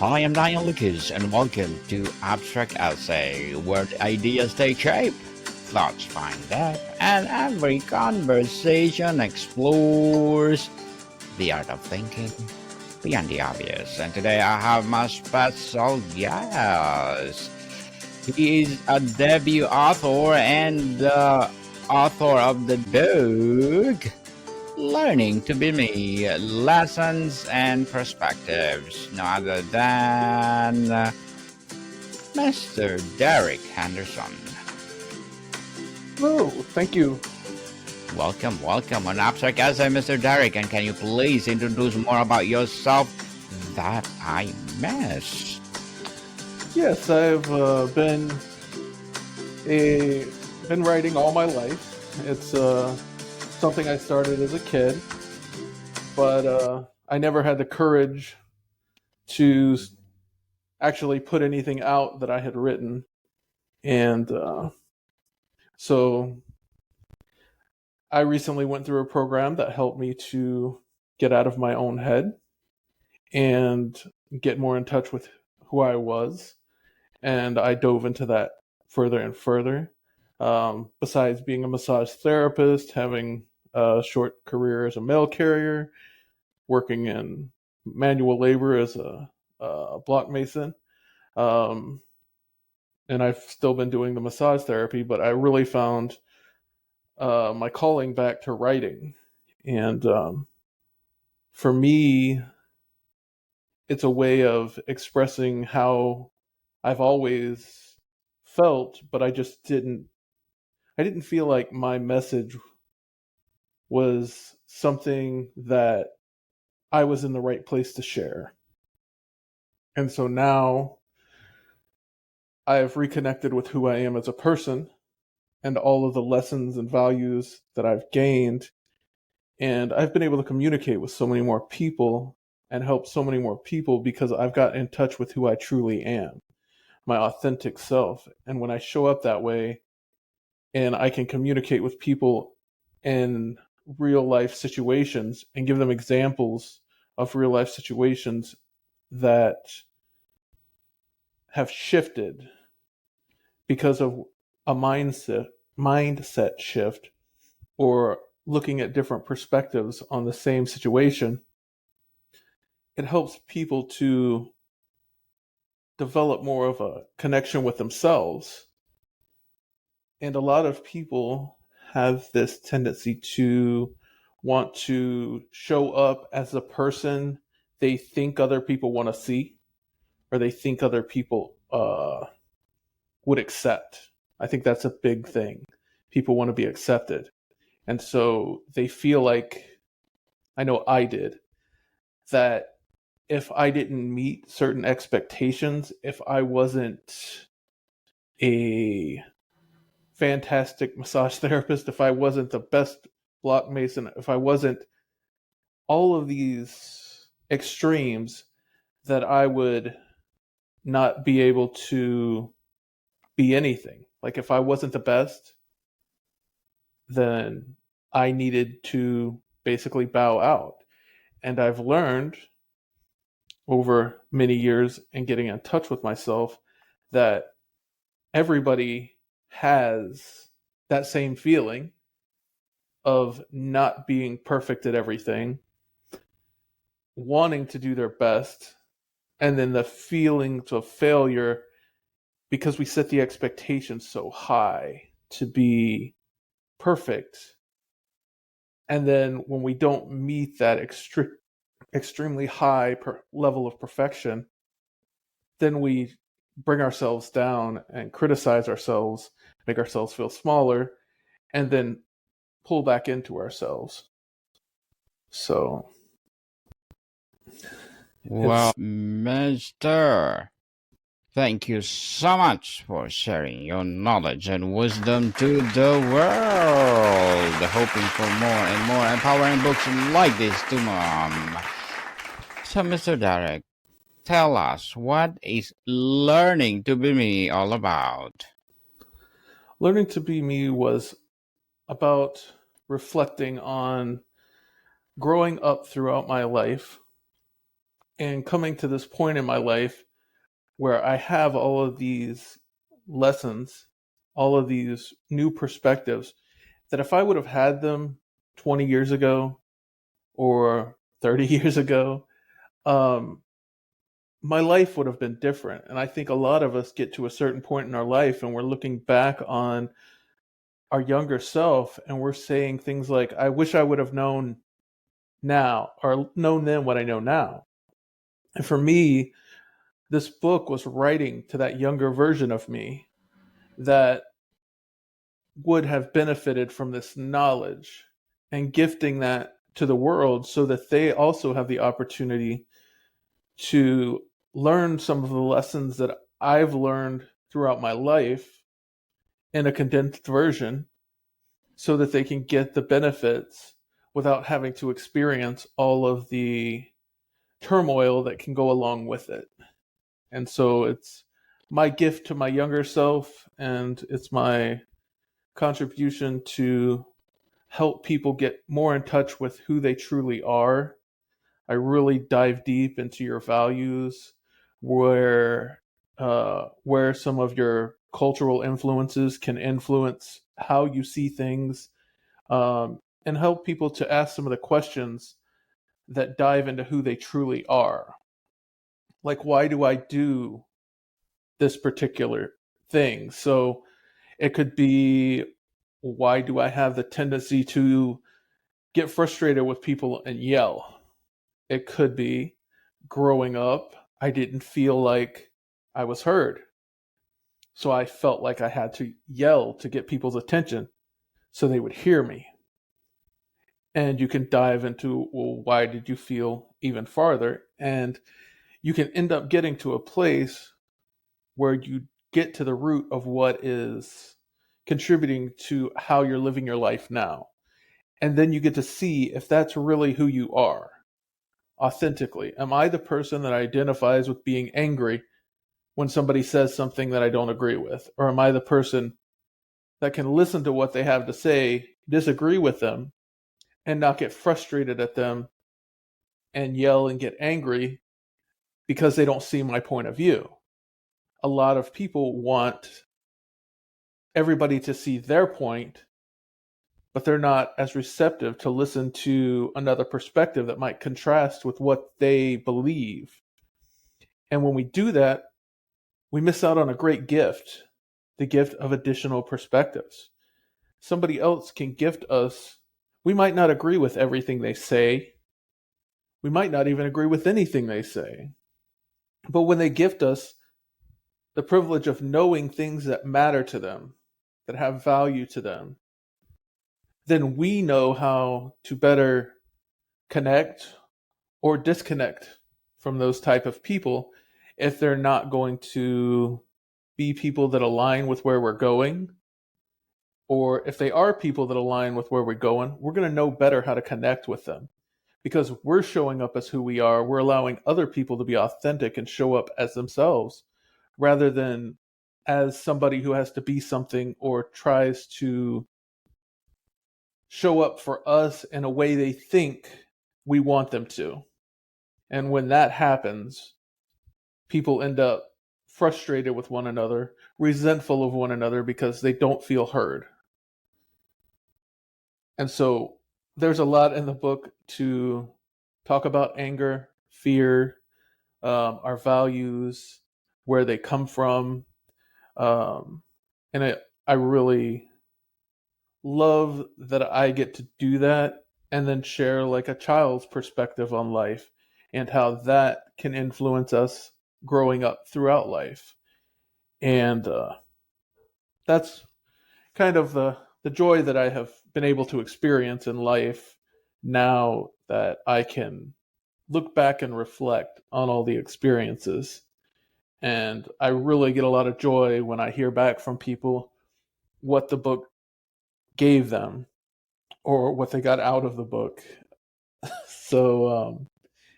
Hi, I'm Daniel Lucas, and welcome to Abstract Essay, where the ideas take shape, thoughts find depth, and every conversation explores the art of thinking beyond the obvious. And today I have my special guest. He is a debut author and the author of the book Learning to Be Me, Lessons and Perspectives, no other than Mr. Derrick Henderson. Hello, thank you. Welcome on Abstract Essay, Mr. Derrick, and can you please introduce more about yourself that I missed? Yes, I've been writing all my life. It's something I started as a kid, but I never had the courage to actually put anything out that I had written, and so I recently went through a program that helped me to get out of my own head and get more in touch with who I was. And I dove into that further and further. Besides being a massage therapist, having a short career as a mail carrier, working in manual labor as a block mason, and I've still been doing the massage therapy, but I really found my calling back to writing. And for me, it's a way of expressing how I've always felt, but I didn't feel like my message was something that I was in the right place to share. And so now I have reconnected with who I am as a person and all of the lessons and values that I've gained. And I've been able to communicate with so many more people and help so many more people because I've got in touch with who I truly am, my authentic self. And when I show up that way and I can communicate with people in real life situations and give them examples of real life situations that have shifted because of a mindset shift or looking at different perspectives on the same situation, it helps people to develop more of a connection with themselves. And a lot of people have this tendency to want to show up as a person they think other people want to see or they think other people would accept. I think that's a big thing. People want to be accepted. And so they feel like, I know I did, that if I didn't meet certain expectations, if I wasn't a fantastic massage therapist, if I wasn't the best block mason, if I wasn't all of these extremes, that I would not be able to be anything. Like if I wasn't the best, then I needed to basically bow out. And I've learned over many years and getting in touch with myself that everybody has that same feeling of not being perfect at everything, wanting to do their best, and then the feelings of failure because we set the expectations so high to be perfect. And then when we don't meet that extremely high level of perfection, then we bring ourselves down and criticize ourselves, make ourselves feel smaller, and then pull back into ourselves. So Well, Mr. Thank you so much for sharing your knowledge and wisdom to the world. Hoping for more and more empowering books like this to mom. So, Mr. Derek, tell us, what is Learning to Be Me all about? Learning to Be Me was about reflecting on growing up throughout my life And coming to this point in my life where I have all of these lessons, all of these new perspectives, that if I would have had them 20 years ago or 30 years ago, um, my life would have been different. And I think a lot of us get to a certain point in our life and we're looking back on our younger self and we're saying things like, I wish I would have known now or known then what I know now. And for me, this book was writing to that younger version of me that would have benefited from this knowledge and gifting that to the world so that they also have the opportunity to learn some of the lessons that I've learned throughout my life in a condensed version so that they can get the benefits without having to experience all of the turmoil that can go along with it. And so it's my gift to my younger self, and it's my contribution to help people get more in touch with who they truly are. I really dive deep into your values, where some of your cultural influences can influence how you see things, and help people to ask some of the questions that dive into who they truly are. Like, why do I do this particular thing? So it could be, why do I have the tendency to get frustrated with people and yell? It could be, growing up, I didn't feel like I was heard. So I felt like I had to yell to get people's attention so they would hear me. And you can dive into, well, why did you feel even farther? And you can end up getting to a place where you get to the root of what is contributing to how you're living your life now. And then you get to see if that's really who you are authentically. Am I the person that identifies with being angry when somebody says something that I don't agree with? Or am I the person that can listen to what they have to say, disagree with them, and not get frustrated at them and yell and get angry because they don't see my point of view? A lot of people want everybody to see their point, but they're not as receptive to listen to another perspective that might contrast with what they believe. And when we do that, we miss out on a great gift, the gift of additional perspectives. Somebody else can gift us. We might not agree with everything they say. We might not even agree with anything they say. But when they gift us the privilege of knowing things that matter to them, that have value to them, then we know how to better connect or disconnect from those type of people if they're not going to be people that align with where we're going, or if they are people that align with where we're going, we're going to know better how to connect with them because we're showing up as who we are. We're allowing other people to be authentic and show up as themselves rather than as somebody who has to be something or tries to show up for us in a way they think we want them to. And when that happens, people end up frustrated with one another, resentful of one another because they don't feel heard. And so there's a lot in the book to talk about anger, fear, our values, where they come from. Um, and I really love that I get to do that and then share like a child's perspective on life and how that can influence us growing up throughout life. And that's kind of the joy that I have been able to experience in life now that I can look back and reflect on all the experiences. And I really get a lot of joy when I hear back from people what the book gave them or what they got out of the book. So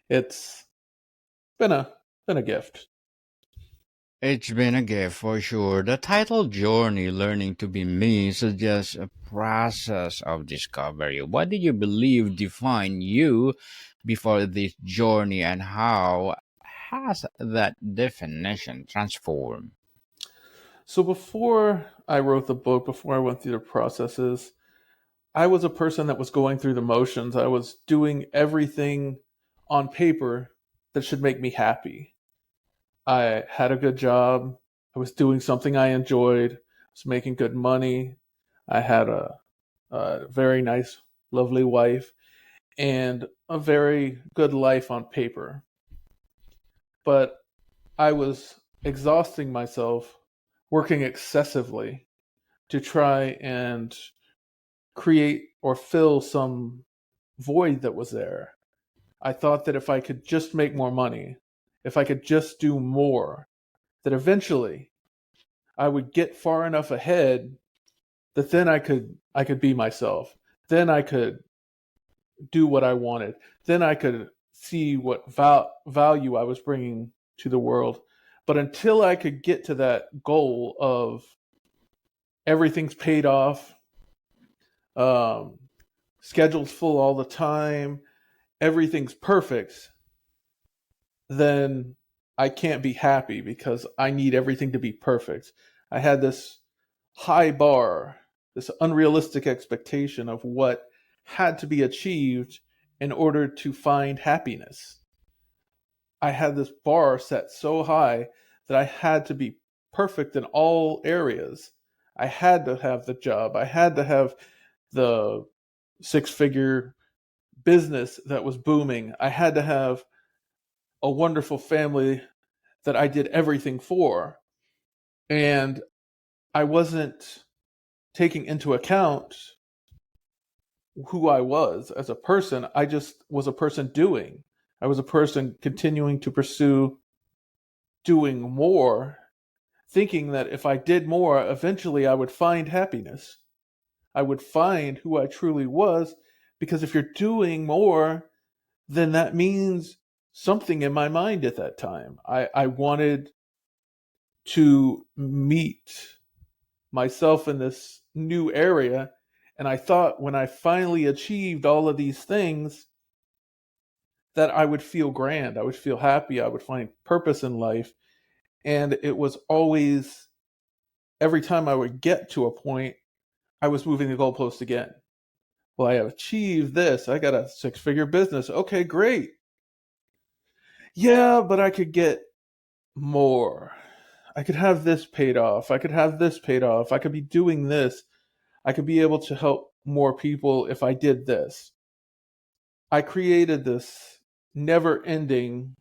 it's been a gift. It's been a gift for sure. The title Journey Learning to Be Me suggests a process of discovery. What did you believe defined you before this journey, and how has that definition transformed? So before I wrote the book, before I went through the processes, I was a person that was going through the motions. I was doing everything on paper that should make me happy. I had a good job. I was doing something I enjoyed. I was making good money. I had a very nice, lovely wife and a very good life on paper. But I was exhausting myself, working excessively to try and create or fill some void that was there. I thought that if I could just make more money, if I could just do more, that eventually I would get far enough ahead that then I could be myself. Then I could do what I wanted. Then I could see what value I was bringing to the world. But until I could get to that goal of everything's paid off, um, schedule's full all the time, everything's perfect, then I can't be happy because I need everything to be perfect. I had this high bar, this unrealistic expectation of what had to be achieved in order to find happiness. I had this bar set so high that I had to be perfect in all areas. I had to have the job. I had to have the six-figure business that was booming. I had to have a wonderful family that I did everything for. And I wasn't taking into account who I was as a person. I just was a person doing. I was a person continuing to pursue doing more, thinking that if I did more, eventually I would find happiness. I would find who I truly was. Because if you're doing more, then that means something in my mind at that time. I wanted to meet myself in this new area. And I thought when I finally achieved all of these things, that I would feel grand. I would feel happy. I would find purpose in life. And it was always, every time I would get to a point, I was moving the goalpost again. Well, I have achieved this. I got a six-figure business. Okay, great. Yeah, but I could get more. I could have this paid off. I could have this paid off. I could be doing this. I could be able to help more people if I did this. I created this never ending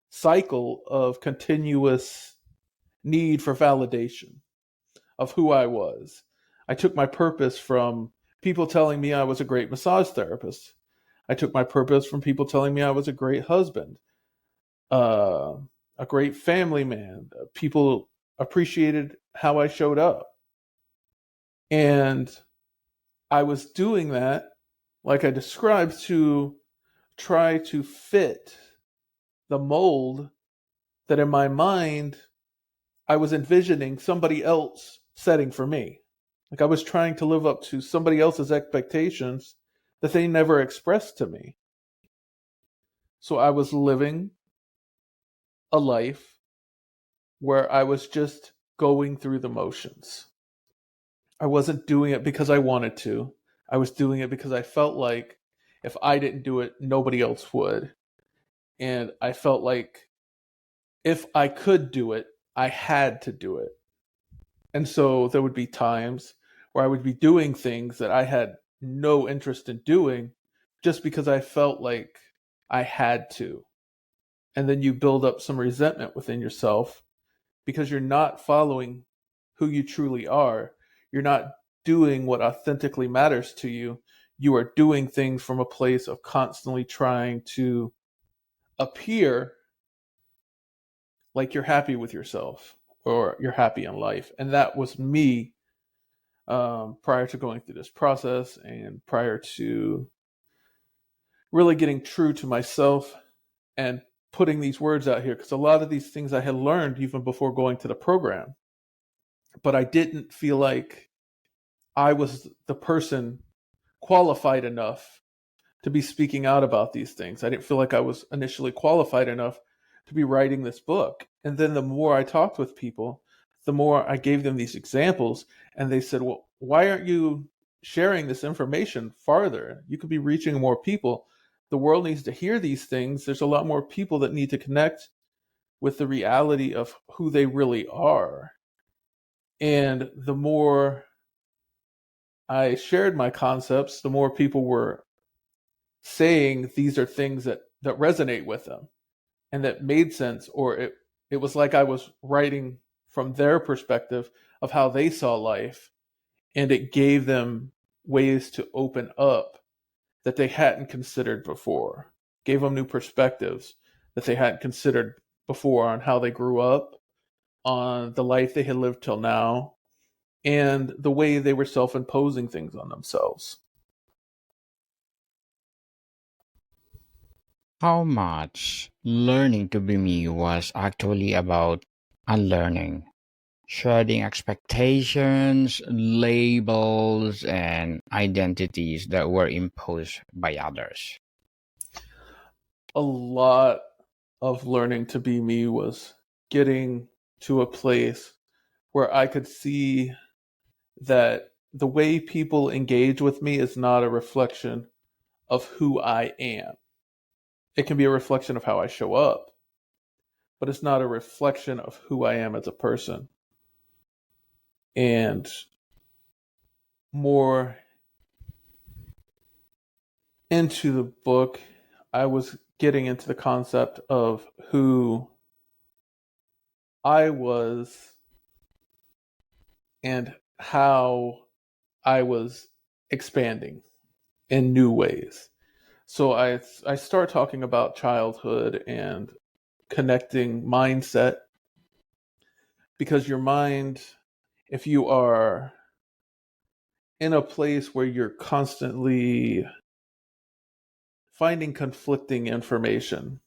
cycle of continuous need for validation of who I was. I took my purpose from people telling me I was a great massage therapist. I took my purpose from people telling me I was a great husband, uh, a great family man. People appreciated how I showed up. And I was doing that, like I described, to try to fit the mold that in my mind I was envisioning somebody else setting for me. Like I was trying to live up to somebody else's expectations that they never expressed to me. So I was living a life where I was just going through the motions. I wasn't doing it because I wanted to. I was doing it because I felt like if I didn't do it, nobody else would. And I felt like if I could do it, I had to do it. And so there would be times where I would be doing things that I had no interest in doing just because I felt like I had to. And then you build up some resentment within yourself because you're not following who you truly are. You're not doing what authentically matters to you. You are doing things from a place of constantly trying to appear like you're happy with yourself or you're happy in life. And that was me prior to going through this process and prior to really getting true to myself and putting these words out here because a lot of these things I had learned even before going to the program, but I didn't feel like I was the person qualified enough to be speaking out about these things. I didn't feel like I was initially qualified enough to be writing this book. And then the more I talked with people, the more I gave them these examples, and they said, well, why aren't you sharing this information farther? You could be reaching more people. The world needs to hear these things. There's a lot more people that need to connect with the reality of who they really are. And the more I shared my concepts, the more people were saying these are things that resonate with them and that made sense, or it was like I was writing from their perspective of how they saw life, and it gave them ways to open up that they hadn't considered before, gave them new perspectives that they hadn't considered before on how they grew up, on the life they had lived till now, and the way they were self-imposing things on themselves. How much learning to be me was actually about unlearning, shedding expectations, labels, and identities that were imposed by others. A lot of learning to be me was getting to a place where I could see that the way people engage with me is not a reflection of who I am. It can be a reflection of how I show up, but it's not a reflection of who I am as a person. And more into the book, I was getting into the concept of who I was and how I was expanding in new ways. So I start talking about childhood and connecting mindset, because your mind, if you are in a place where you're constantly finding conflicting information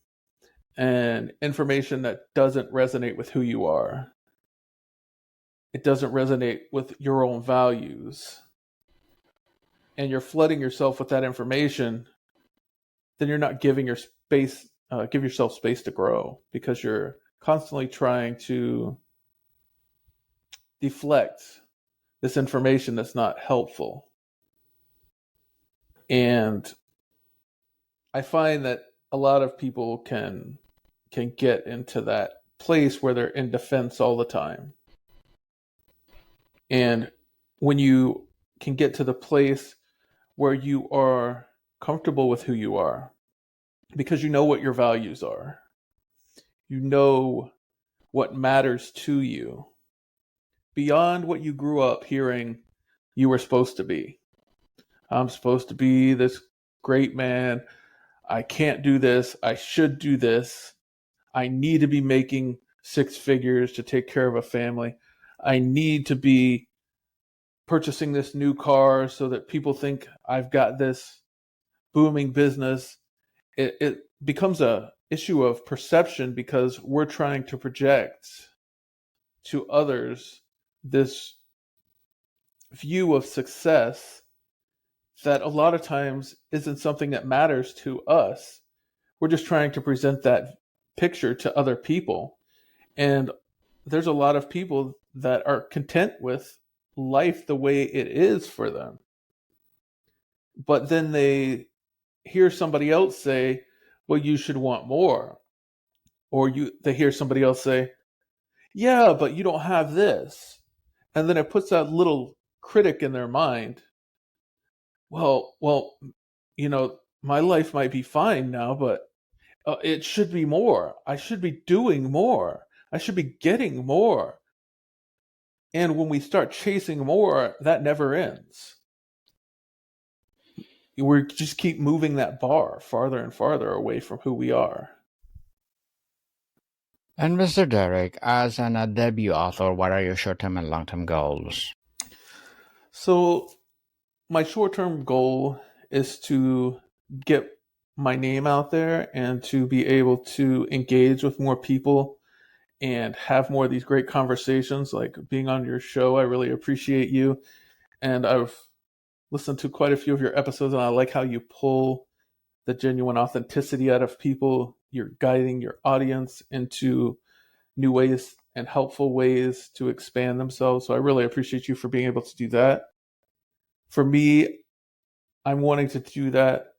and information that doesn't resonate with who you are, it doesn't resonate with your own values, and you're flooding yourself with that information, then you're not giving your space, give yourself space to grow, because you're constantly trying to deflect this information that's not helpful. And I find that a lot of people can get into that place where they're in defense all the time. And when you can get to the place where you are comfortable with who you are, because you know what your values are, you know what matters to you beyond what you grew up hearing you were supposed to be. I'm supposed to be this great man. I can't do this. I should do this. I need to be making six figures to take care of a family. I need to be purchasing this new car so that people think I've got this booming business. It becomes a issue of perception, because we're trying to project to others this view of success that a lot of times isn't something that matters to us. We're just trying to present that picture to other people. And there's a lot of people that are content with life the way it is for them. But then they hear somebody else say, well, you should want more. Or they hear somebody else say, yeah, but you don't have this. And then it puts that little critic in their mind. Well, my life might be fine now, but it should be more. I should be doing more. I should be getting more. And when we start chasing more, that never ends. We just keep moving that bar farther and farther away from who we are. And Mr. Derek, as an a debut author, what are your short-term and long-term goals? So my short-term goal is to get my name out there and to be able to engage with more people and have more of these great conversations, like being on your show. I really appreciate you. And I've listened to quite a few of your episodes, and I like how you pull the genuine authenticity out of people. You're guiding your audience into new ways and helpful ways to expand themselves. So I really appreciate you for being able to do that. For me, I'm wanting to do that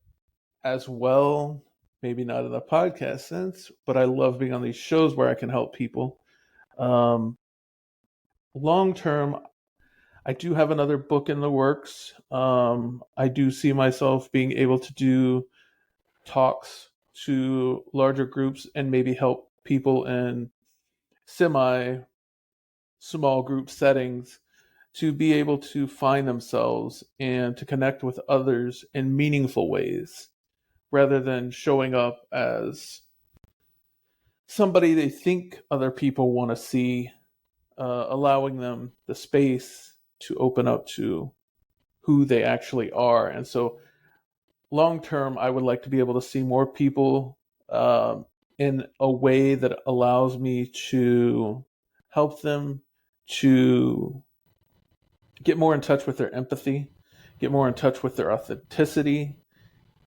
as well. Maybe not in the podcast sense, but I love being on these shows where I can help people. Um, Long term, I do have another book in the works. I do see myself being able to do talks to larger groups and maybe help people in semi small group settings to be able to find themselves and to connect with others in meaningful ways rather than showing up as somebody they think other people want to see, allowing them the space to open up to who they actually are. And so, long term, I would like to be able to see more people in a way that allows me to help them to get more in touch with their empathy, get more in touch with their authenticity.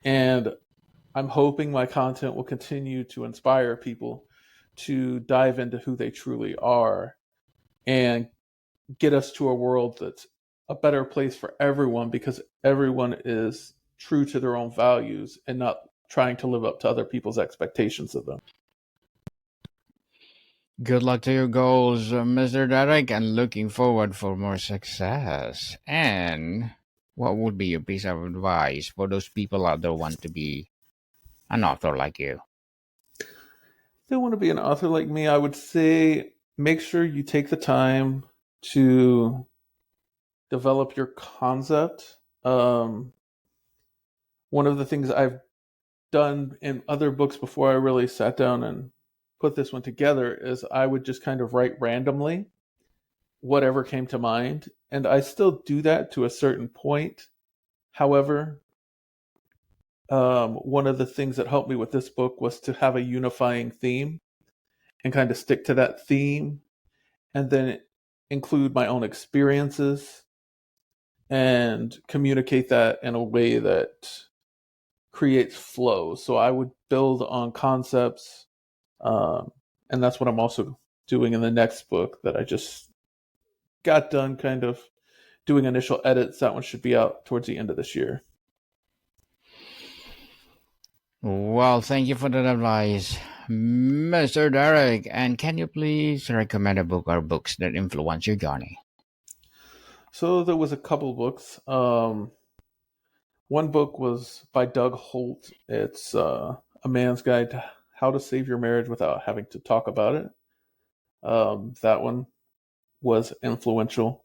And I'm hoping my content will continue to inspire people to dive into who they truly are and get us to a world that's a better place for everyone, because everyone is true to their own values and not trying to live up to other people's expectations of them. Good luck to your goals, Mr. Derek, and looking forward for more success. And what would be your piece of advice for those people out there who want to be an author like you? If they want to be an author like me, I would say make sure you take the time to develop your concept. One of the things I've done in other books before I really sat down and put this one together is I would just kind of write randomly whatever came to mind. And I still do that to a certain point. However, one of the things that helped me with this book was to have a unifying theme and kind of stick to that theme, and then include my own experiences and communicate that in a way that creates flow. So I would build on concepts, and that's what I'm also doing in the next book that I just got done kind of doing initial edits. That one should be out towards the end of this year. Well, thank you for that advice, Mr. Derek. And can you please recommend a book or books that influence your journey? So there was a couple books. One book was by Doug Holt. It's a man's guide to how to save your marriage without having to talk about it. That one was influential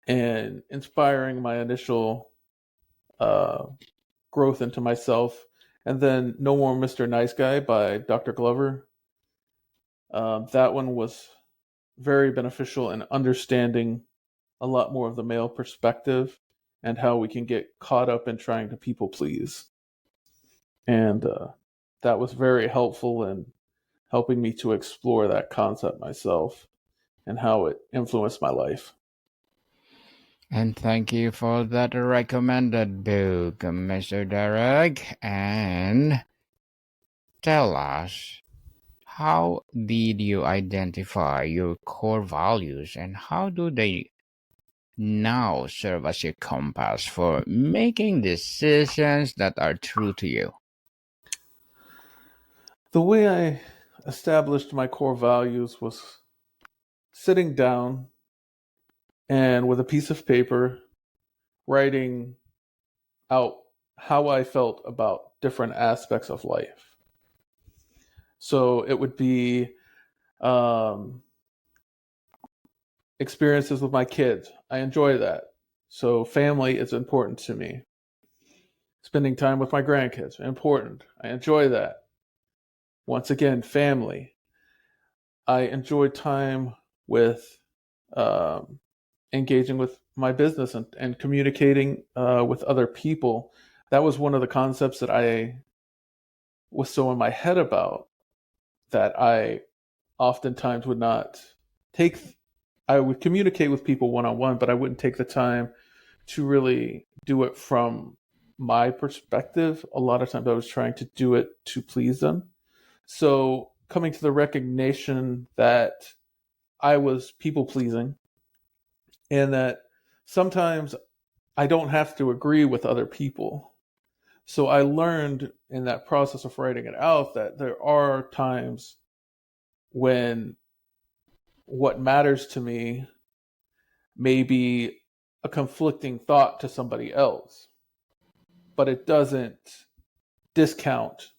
and inspiring my initial uh, growth into myself. And then No More Mr. Nice Guy by Dr. Glover. That one was very beneficial in understanding a lot more of the male perspective and how we can get caught up in trying to people please. And that was very helpful in helping me to explore that concept myself and how it influenced my life. And thank you for that recommended book, Mr. Derek. And tell us, how did you identify your core values and how do they now serve as your compass for making decisions that are true to you? The way I established my core values was sitting down and with a piece of paper writing out how I felt about different aspects of life. So it would be um, experiences with my kids. I enjoy that. So family is important to me. Spending time with my grandkids, important. I enjoy that. Once again, family. I enjoy time with um, engaging with my business and communicating with other people. That was one of the concepts that I was so in my head about that I oftentimes would not take, I would communicate with people one-on-one, but I wouldn't take the time to really do it from my perspective. A lot of times I was trying to do it to please them. So coming to the recognition that I was people pleasing and that sometimes I don't have to agree with other people. So I learned in that process of writing it out that there are times when what matters to me may be a conflicting thought to somebody else, but it doesn't discount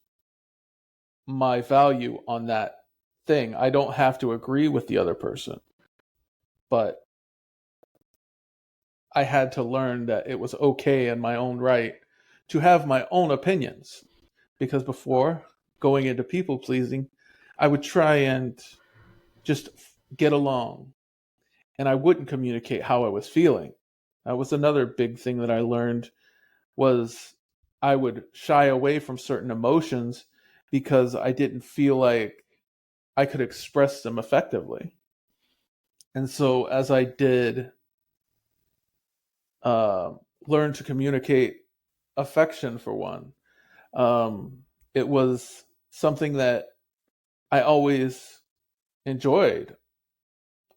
my value on that thing. I don't have to agree with the other person, but I had to learn that it was okay in my own right to have my own opinions. Because before going into people pleasing, I would try and just get along and I wouldn't communicate how I was feeling. That was another big thing that I learned was I would shy away from certain emotions because I didn't feel like I could express them effectively. And so as I did learn to communicate affection for one, it was something that I always enjoyed.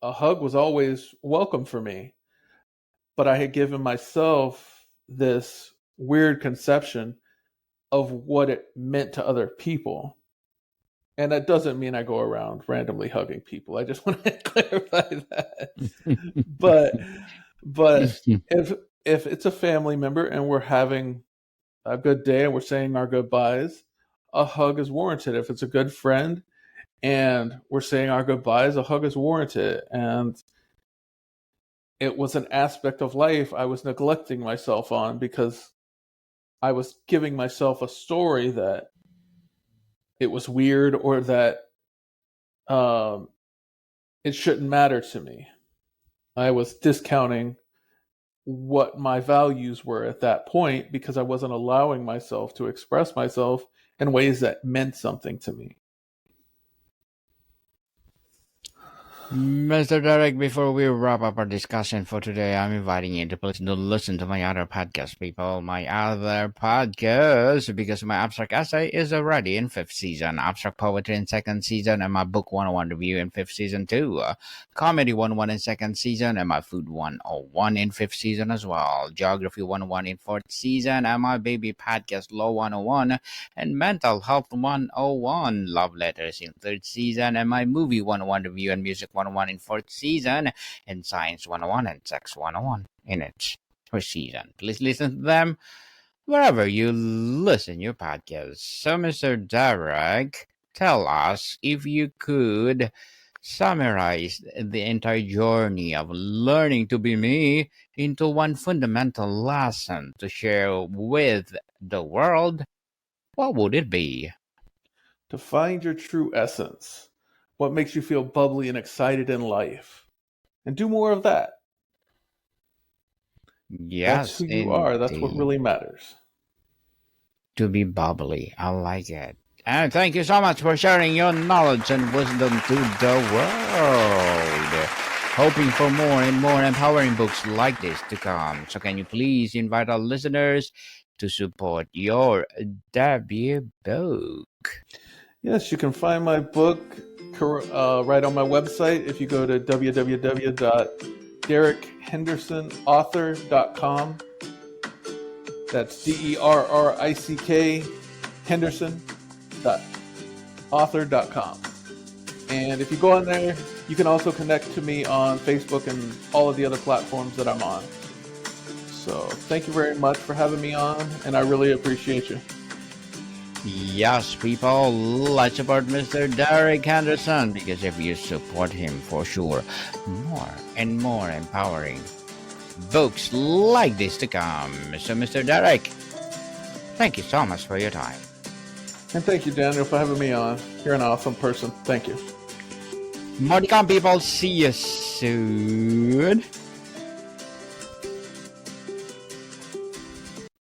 A hug was always welcome for me, but I had given myself this weird conception of what it meant to other people. And that doesn't mean I go around randomly hugging people. I just want to clarify that. But if it's a family member and we're having a good day and we're saying our goodbyes, a hug is warranted. If it's a good friend and we're saying our goodbyes, a hug is warranted. And it was an aspect of life I was neglecting myself on because I was giving myself a story that it was weird or that it shouldn't matter to me. I was discounting what my values were at that point because I wasn't allowing myself to express myself in ways that meant something to me. Mr. Derek, before we wrap up our discussion for today, I'm inviting you to please to listen to my other podcast, people. My other podcast, because my abstract essay is already in 5th season, abstract poetry in 2nd season, and my book 101 review in 5th season too. Comedy 101 in 2nd season, and my food 101 in 5th season as well. Geography 101 in 4th season, and my baby podcast Law 101, and mental health 101, love letters in 3rd season, and my movie 101 review and music 101 in 4th season, and Science 101 and Sex 101 in its 1st season. Please listen to them wherever you listen your podcast. So, Mr. Derek, tell us if you could summarize the entire journey of learning to be me into one fundamental lesson to share with the world, what would it be? To find your true essence, what makes you feel bubbly and excited in life, and do more of that. That's Yes, who you are. That's what indeed. really matters. To be bubbly. I like it. And thank you so much for sharing your knowledge and wisdom to the world. Hoping for more and more empowering books like this to come. So can you please invite our listeners to support your debut book? Yes, you can find my book right on my website. If you go to www.derrickhendersonauthor.com, that's DERRICK Henderson.author.com. And if you go on there, you can also connect to me on Facebook and all of the other platforms that I'm on. So thank you very much for having me on, and I really appreciate you. Yes, people, let's support Mr. Derrick Henderson, because if you support him, for sure, more and more empowering books like this to come. So, Mr. Derrick, thank you so much for your time. And thank you, Daniel, for having me on. You're an awesome person. Thank you. More to come, people. See you soon.